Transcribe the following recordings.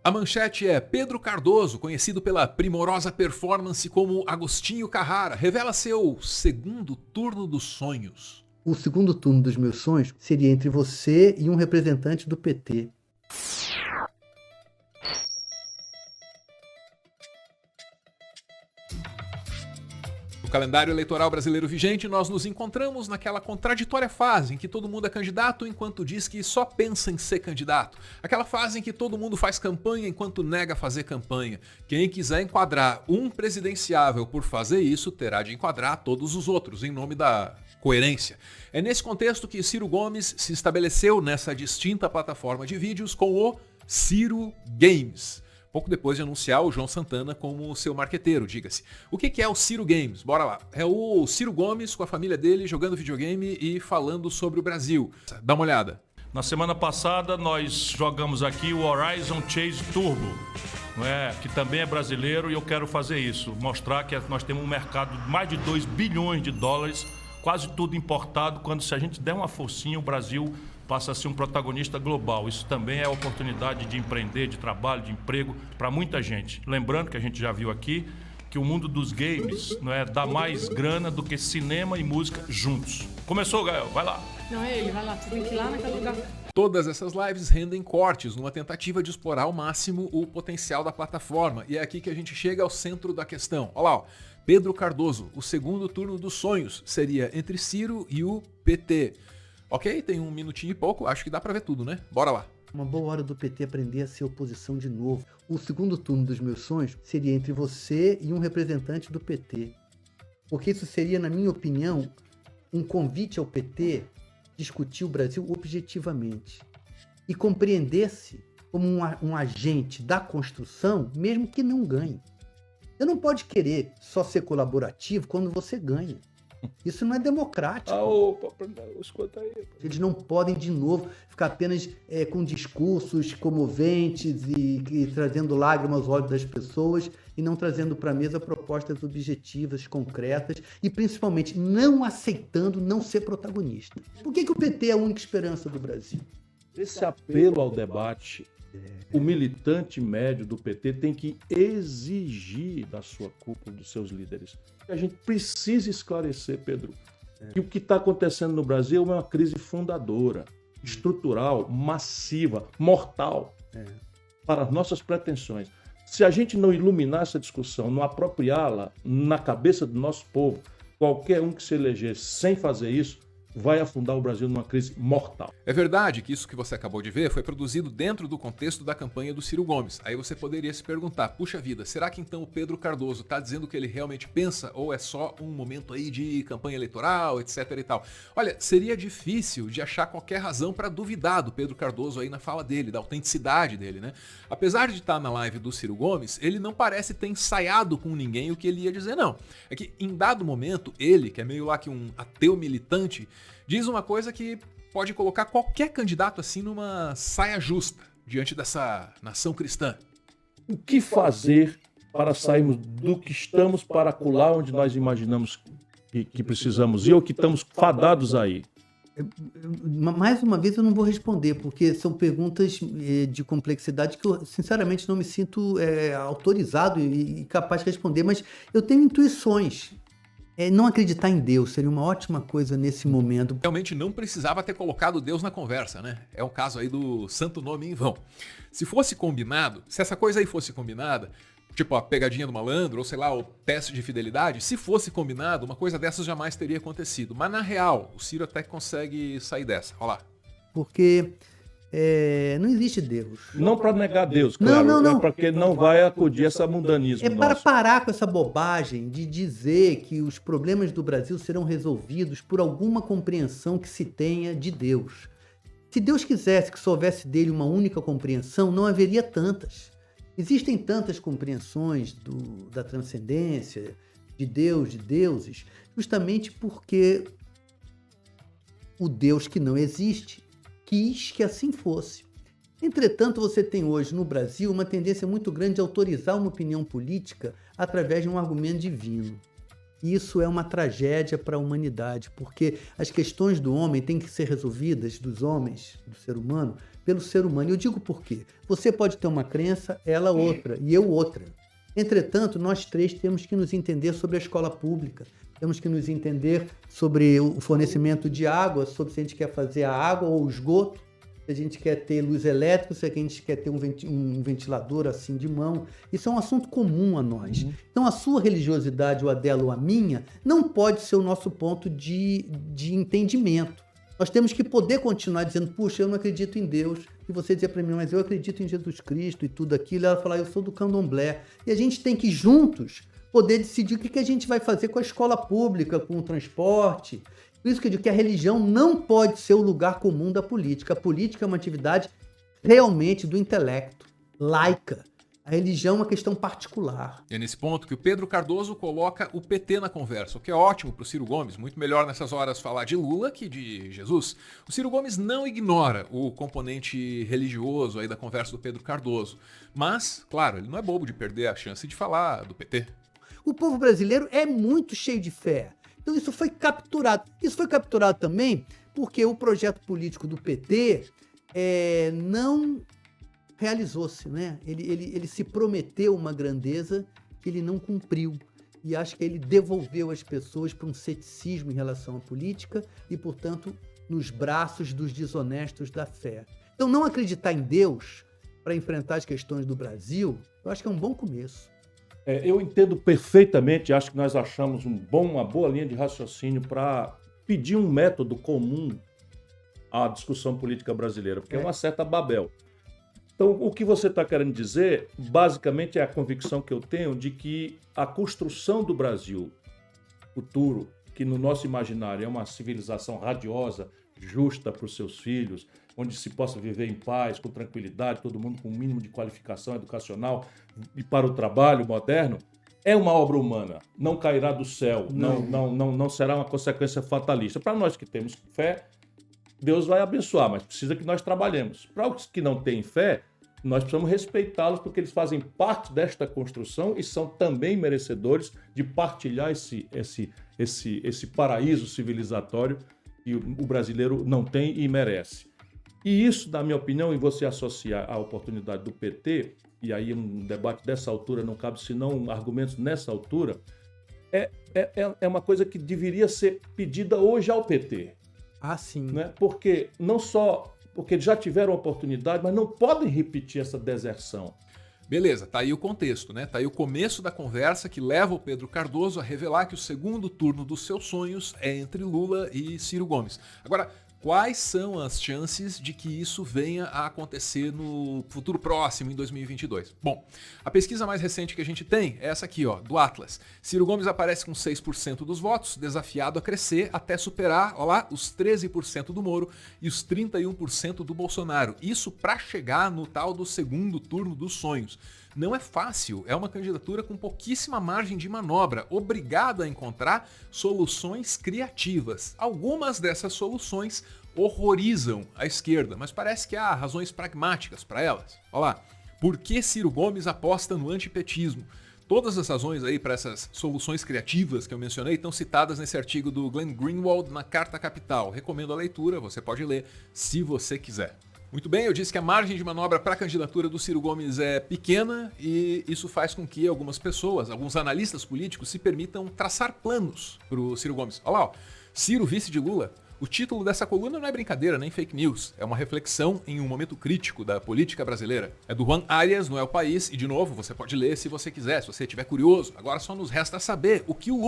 A manchete é: Pedro Cardoso, conhecido pela primorosa performance como Agostinho Carrara, revela seu segundo turno dos sonhos. O segundo turno dos meus sonhos seria entre você e um representante do PT. No calendário eleitoral brasileiro vigente, nós nos encontramos naquela contraditória fase em que todo mundo é candidato enquanto diz que só pensa em ser candidato. Aquela fase em que todo mundo faz campanha enquanto nega fazer campanha. Quem quiser enquadrar um presidenciável por fazer isso, terá de enquadrar todos os outros, em nome da coerência. É nesse contexto que Ciro Gomes se estabeleceu nessa distinta plataforma de vídeos com o Ciro Games. Pouco depois de anunciar o João Santana como seu marqueteiro, diga-se. O que é o Ciro Games? Bora lá. É o Ciro Gomes com a família dele jogando videogame e falando sobre o Brasil. Dá uma olhada. Na semana passada nós jogamos aqui o Horizon Chase Turbo, não é? Que também é brasileiro, e eu quero fazer isso. Mostrar que nós temos um mercado de mais de 2 bilhões de dólares, quase tudo importado, quando se a gente der uma forcinha, o Brasil passa a ser um protagonista global. Isso também é oportunidade de empreender, de trabalho, de emprego para muita gente. Lembrando que a gente já viu aqui que o mundo dos games, não é, dá mais grana do que cinema e música juntos. Começou, Gael, vai lá. Não é ele, vai lá, você tem que ir lá naquele lugar. Todas essas lives rendem cortes numa tentativa de explorar ao máximo o potencial da plataforma. E é aqui que a gente chega ao centro da questão. Olha lá, ó. Pedro Cardoso, o segundo turno dos sonhos seria entre Ciro e o PT. Ok, tem 1 minutinho e pouco, acho que dá pra ver tudo, né? Bora lá. Uma boa hora do PT aprender a ser oposição de novo. O segundo turno dos meus sonhos seria entre você e um representante do PT. Porque isso seria, na minha opinião, um convite ao PT discutir o Brasil objetivamente e compreender-se como um agente da construção, mesmo que não ganhe. Você não pode querer só ser colaborativo quando você ganha. Isso não é democrático. Escuta aí. Eles não podem, de novo, ficar apenas com discursos comoventes e trazendo lágrimas aos olhos das pessoas e não trazendo para a mesa propostas objetivas, concretas e, principalmente, não aceitando não ser protagonista. Por que o PT é a única esperança do Brasil? Esse apelo ao debate, o militante médio do PT tem que exigir da sua cúpula, dos seus líderes. A gente precisa esclarecer, Pedro, que o que está acontecendo no Brasil é uma crise fundadora, estrutural, massiva, mortal para as nossas pretensões. Se a gente não iluminar essa discussão, não apropriá-la na cabeça do nosso povo, qualquer um que se eleger sem fazer isso, vai afundar o Brasil numa crise mortal. É verdade que isso que você acabou de ver foi produzido dentro do contexto da campanha do Ciro Gomes. Aí você poderia se perguntar, puxa vida, será que então o Pedro Cardoso está dizendo o que ele realmente pensa ou é só um momento aí de campanha eleitoral, etc e tal? Olha, seria difícil de achar qualquer razão para duvidar do Pedro Cardoso aí na fala dele, da autenticidade dele, né? Apesar de estar na live do Ciro Gomes, ele não parece ter ensaiado com ninguém o que ele ia dizer, não. É que em dado momento, ele, que é meio lá que um ateu militante, diz uma coisa que pode colocar qualquer candidato assim numa saia justa diante dessa nação cristã. O que fazer para sairmos do que estamos para acolá onde nós imaginamos que precisamos ir ou que estamos fadados aí? Mais uma vez eu não vou responder, porque são perguntas de complexidade que eu sinceramente não me sinto autorizado e capaz de responder, mas eu tenho intuições. Não acreditar em Deus seria uma ótima coisa nesse momento. Realmente não precisava ter colocado Deus na conversa, né? É o caso aí do santo nome em vão. Se fosse combinado, se essa coisa aí fosse combinada, tipo a pegadinha do malandro, ou sei lá, o teste de fidelidade, se fosse combinado, uma coisa dessas jamais teria acontecido. Mas na real, o Ciro até consegue sair dessa. Olha lá. Porque não existe Deus. Não para negar Deus, claro. Não. É porque não vai acudir essa mundanismo. Para parar com essa bobagem de dizer que os problemas do Brasil serão resolvidos por alguma compreensão que se tenha de Deus. Se Deus quisesse que só houvesse dele uma única compreensão, não haveria tantas. Existem tantas compreensões da transcendência, de Deus, de deuses, justamente porque o Deus que não existe quis que assim fosse. Entretanto, você tem hoje no Brasil uma tendência muito grande de autorizar uma opinião política através de um argumento divino. Isso é uma tragédia para a humanidade, porque as questões do homem têm que ser resolvidas, dos homens, do ser humano, pelo ser humano. Eu digo por quê? Você pode ter uma crença, ela outra, e eu outra. Entretanto, nós três temos que nos entender sobre a escola pública, temos que nos entender sobre o fornecimento de água, sobre se a gente quer fazer a água ou o esgoto, se a gente quer ter luz elétrica, se a gente quer ter um ventilador assim de mão. Isso é um assunto comum a nós. Então, a sua religiosidade, ou a dela ou a minha, não pode ser o nosso ponto de entendimento. Nós temos que poder continuar dizendo, puxa, eu não acredito em Deus. E você dizer para mim, mas eu acredito em Jesus Cristo e tudo aquilo. E ela falar, eu sou do candomblé. E a gente tem que, juntos, poder decidir o que a gente vai fazer com a escola pública, com o transporte. Por isso que eu digo que a religião não pode ser o lugar comum da política. A política é uma atividade realmente do intelecto, laica. A religião é uma questão particular. E é nesse ponto que o Pedro Cardoso coloca o PT na conversa, o que é ótimo para o Ciro Gomes. Muito melhor nessas horas falar de Lula que de Jesus. O Ciro Gomes não ignora o componente religioso aí da conversa do Pedro Cardoso. Mas, claro, ele não é bobo de perder a chance de falar do PT. O povo brasileiro é muito cheio de fé. Então isso foi capturado. Isso foi capturado também porque o projeto político do PT não realizou-se, né? Ele se prometeu uma grandeza que ele não cumpriu. E acho que ele devolveu as pessoas para um ceticismo em relação à política e, portanto, nos braços dos desonestos da fé. Então, não acreditar em Deus para enfrentar as questões do Brasil, eu acho que é um bom começo. Eu entendo perfeitamente, acho que nós achamos uma boa linha de raciocínio para pedir um método comum à discussão política brasileira, porque é uma certa Babel. Então, o que você está querendo dizer, basicamente, é a convicção que eu tenho de que a construção do Brasil futuro, que no nosso imaginário é uma civilização radiosa, justa para os seus filhos, onde se possa viver em paz, com tranquilidade, todo mundo com o mínimo de qualificação educacional e para o trabalho moderno, é uma obra humana, não cairá do céu, não será uma consequência fatalista. Para nós que temos fé, Deus vai abençoar, mas precisa que nós trabalhemos. Para os que não têm fé, nós precisamos respeitá-los porque eles fazem parte desta construção e são também merecedores de partilhar esse paraíso civilizatório que o brasileiro não tem e merece. E isso, na minha opinião, e você associar a oportunidade do PT, e aí um debate dessa altura não cabe senão argumentos nessa altura, é uma coisa que deveria ser pedida hoje ao PT. Ah, sim. Né? Porque não só porque eles já tiveram oportunidade, mas não podem repetir essa deserção. Beleza, tá aí o contexto, né? Tá aí o começo da conversa que leva o Pedro Cardoso a revelar que o segundo turno dos seus sonhos é entre Lula e Ciro Gomes. Agora, quais são as chances de que isso venha a acontecer no futuro próximo, em 2022? Bom, a pesquisa mais recente que a gente tem é essa aqui, ó, do Atlas. Ciro Gomes aparece com 6% dos votos, desafiado a crescer até superar, ó lá, os 13% do Moro e os 31% do Bolsonaro. Isso para chegar no tal do segundo turno dos sonhos. Não é fácil, é uma candidatura com pouquíssima margem de manobra, obrigada a encontrar soluções criativas. Algumas dessas soluções horrorizam a esquerda, mas parece que há razões pragmáticas para elas. Olha lá, por que Ciro Gomes aposta no antipetismo? Todas as razões aí para essas soluções criativas que eu mencionei estão citadas nesse artigo do Glenn Greenwald na Carta Capital. Recomendo a leitura, você pode ler se você quiser. Muito bem, eu disse que a margem de manobra para a candidatura do Ciro Gomes é pequena e isso faz com que algumas pessoas, alguns analistas políticos, se permitam traçar planos para o Ciro Gomes. Olha lá, ó, Ciro vice de Lula. O título dessa coluna não é brincadeira, nem fake news. É uma reflexão em um momento crítico da política brasileira. É do Juan Arias, no El País, e de novo, você pode ler se você quiser, se você estiver curioso. Agora só nos resta saber o que o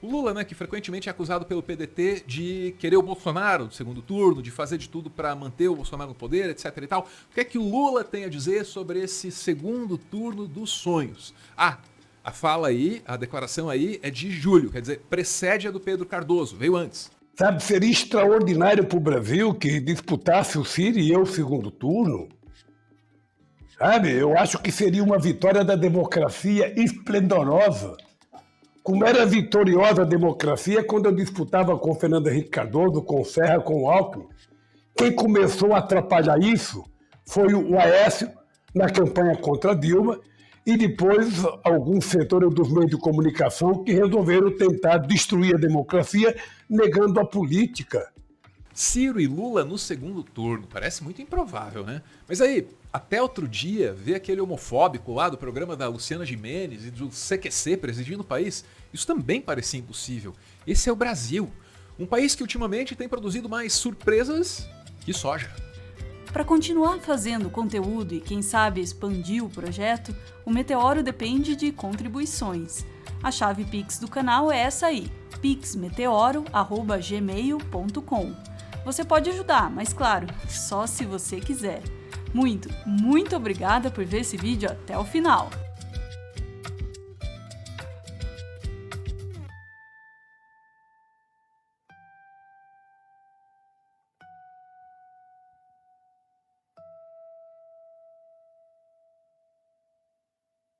Lula, né, que frequentemente é acusado pelo PDT de querer o Bolsonaro no segundo turno, de fazer de tudo para manter o Bolsonaro no poder, etc e tal. O que é que o Lula tem a dizer sobre esse segundo turno dos sonhos? A fala aí, a declaração aí é de julho, quer dizer, precede a do Pedro Cardoso, veio antes. Sabe, seria extraordinário para o Brasil que disputasse o Ciro e eu o segundo turno. Sabe, eu acho que seria uma vitória da democracia esplendorosa. Como era vitoriosa a democracia quando eu disputava com o Fernando Henrique Cardoso, com o Serra, com o Alckmin. Quem começou a atrapalhar isso foi o Aécio, na campanha contra Dilma, e depois alguns setores dos meios de comunicação que resolveram tentar destruir a democracia negando a política. Ciro e Lula no segundo turno. Parece muito improvável, né? Mas aí, até outro dia, ver aquele homofóbico lá do programa da Luciana Gimenez e do CQC presidindo o país, isso também parecia impossível. Esse é o Brasil, um país que ultimamente tem produzido mais surpresas que soja. Para continuar fazendo conteúdo e, quem sabe, expandir o projeto, o Meteoro depende de contribuições. A chave Pix do canal é essa aí, pixmeteoro@gmail.com. Você pode ajudar, mas claro, só se você quiser. Muito, muito obrigada por ver esse vídeo até o final!